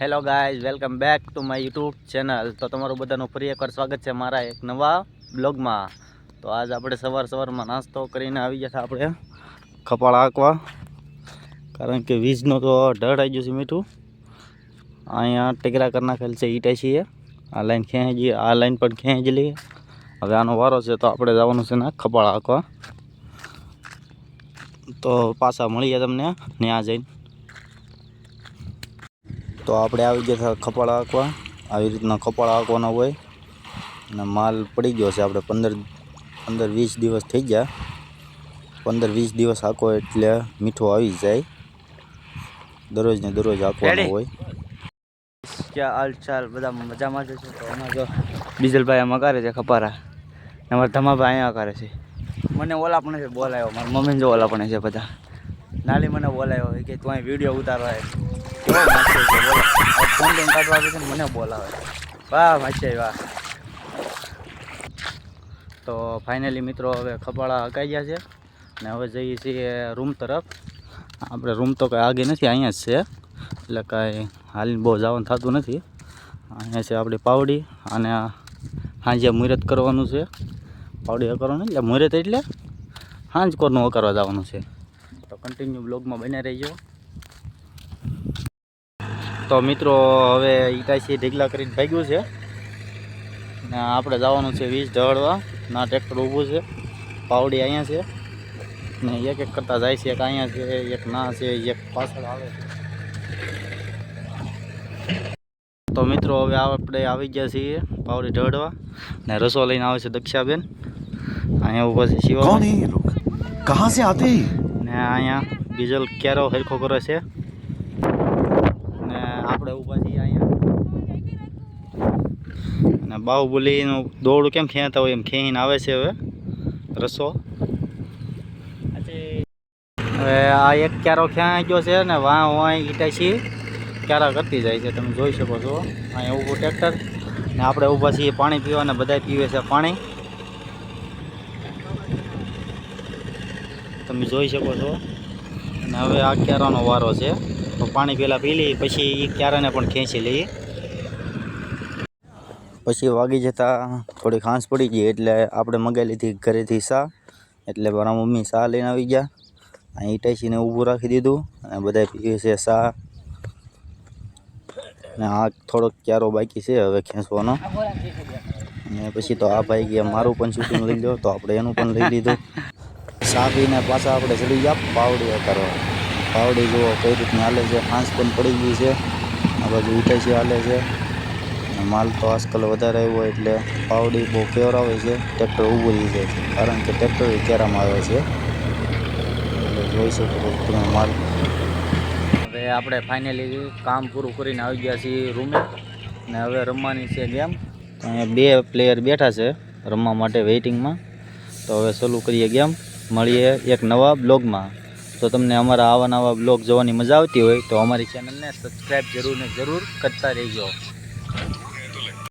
Hello guys, welcome back to my YouTube channel. તો તમારું બધાનું ફરી એકવાર સ્વાગત છે મારા એક નવા બ્લોગમાં। તો આજ આપણે સવારમાં નાસ્તો કરીને આવી ગયા આપણે ખપાળ આંકવા, કારણ કે વીજનો તો ઢળ આવી ગયું છે મીઠું। અહીંયા ટેકરા કરી નાખેલ છે ઈટા છીએ, આ લાઈન ખેંચી, આ લાઈન પણ ખેંચી લઈએ। હવે આનો વારો છે તો આપણે જવાનું છે ને ખપાળ આંકવા। તો પાછા મળીએ તમને ત્યાં જઈને। તો આપણે આવી ગયા ખપાળ આંકવા। આવી રીતના ખપાળ આંકવાનો હોય અને માલ પડી ગયો છે। આપણે 15-20 દિવસ થઈ ગયા। 15-20 દિવસ આંકો એટલે મીઠું આવી જાય। દરરોજ ને દરરોજ આંકવાનું હોય। क्या हाल चाल બધા મજામાં છે? તો આમાં જો ડીઝલભાઈ આમાં કરે છે ખપારા, અમારા ધમાભાઈ અહીંયા કરે છે। મને ઓલા પણ છે બોલાયો, મારી મમ્મીને જો ઓલા પણ છે બધા। નાલી મને બોલાયો કે તું અહીં વિડીયો ઉતારવા આવે, ફોન લઈને કાઢવા આવે છે ને મને બોલાવે। વાહ માછાઈ વાહ। તો ફાઇનલી મિત્રો હવે ખપાળા હકાઈ ગયા છે ને હવે જઈએ છીએ રૂમ તરફ। આપણે રૂમ તો કંઈ આગે નથી, અહીંયા જ છે, એટલે કાંઈ હાલીને બહુ જવાનું થતું નથી। અહીંયા છે આપણી પાવડી, અને સાંજે મુહૂર્ત કરવાનું છે। પાવડી કરવાનું એટલે મુહૂર્ત એટલે સાંજ કોરનું કરવા જવાનું છે। તો કન્ટિન્યુ બ્લોગમાં બને રહીજો। તો મિત્રો હવે ઈટાસી ઢીકલા કરીને ભાગ્યું છે ને આપણે જવાનું છે વીજ ઢળવા। ના ટ્રેક્ટર ઊભું છે, પાવડી અહીંયા છે ને એક એક કરતા જાય છે। એક અહીંયા છે, એક ના છે, એક પાછળ આવે છે। તો મિત્રો હવે આપણે આવી ગયા છીએ પાવડી ઢળવા ને રસો લઈને આવે છે દક્ષાબેન। અહીંયા ઊભા છે શિવા, कहाँ से आते हैं ને અહીંયા ડીઝલ ક્યારો હરખો કરે છે ને આપણે ઊભા છીએ અહીંયા। અને બાહુબલીનું દોરડું કેમ ખેંચતા હોય એમ ખેંચીને આવે છે હવે રસો। હવે આ એક ક્યારો ખેંચાઈ ગયો છે ને વાં ઈટાસી ક્યારા કરતી જાય છે, તમે જોઈ શકો છો। અહીંયા ઊભું ટ્રેક્ટર ને આપણે ઊભા છીએ પાણી પીવા, ને બધા પીવે છે પાણી, તમે જોઈ શકો છો। અને હવે આ ક્યારાનો વારો છે, તો પાણી પહેલાં પી લઈએ, પછી એ ક્યારાને પણ ખેંચી લઈએ। પછી વાગી જતાં થોડી ખાંસ પડી ગઈ એટલે આપણે મગાવી લીધી ઘરેથી સા, એટલે મારા મમ્મી સા લઈને આવી ગયા। અહીં ઈટાસીને ઊભું રાખી દીધું અને બધા પીવે છે સા। ને આ થોડોક ક્યારો બાકી છે હવે ખેંચવાનો, અને પછી તો આ ભાઈ ગયા મારું પણ શૂટિંગ લઈ લો, તો આપણે એનું પણ લઈ લીધું। સા પીને પાછા આપણે ચડી ગયા પાવડી કરવા। પાવડી જુઓ કઈ રીતની હાલે છે, ખાંસ પણ પડી ગઈ છે, આ બાજુ ઈટાસી હાલે છે। માલ તો આજકાલ વધારે આવ્યો એટલે પાવડી બહુ કેવરાવે છે, ટ્રેક્ટર ઊભું રહી જાય છે, કારણ કે ટ્રેક્ટર કેરામાં આવે છે, એટલે જોઈ શકો છો તમે માલ। હવે આપણે ફાઇનલી કામ પૂરું કરીને આવી ગયા છીએ રૂમે, ને હવે રમવાની છે ગેમ। તો અહીંયા 2 પ્લેયર બેઠા છે રમવા માટે વેઇટિંગમાં। તો હવે ચાલુ કરીએ ગેમ, મળીએ એક નવા બ્લોગમાં। તો તમને અમારા આવા નવા બ્લોગ જોવાની મજા આવતી હોય તો અમારી ચેનલને સબસ્ક્રાઈબ જરૂર ને જરૂર કરતા રહેજો।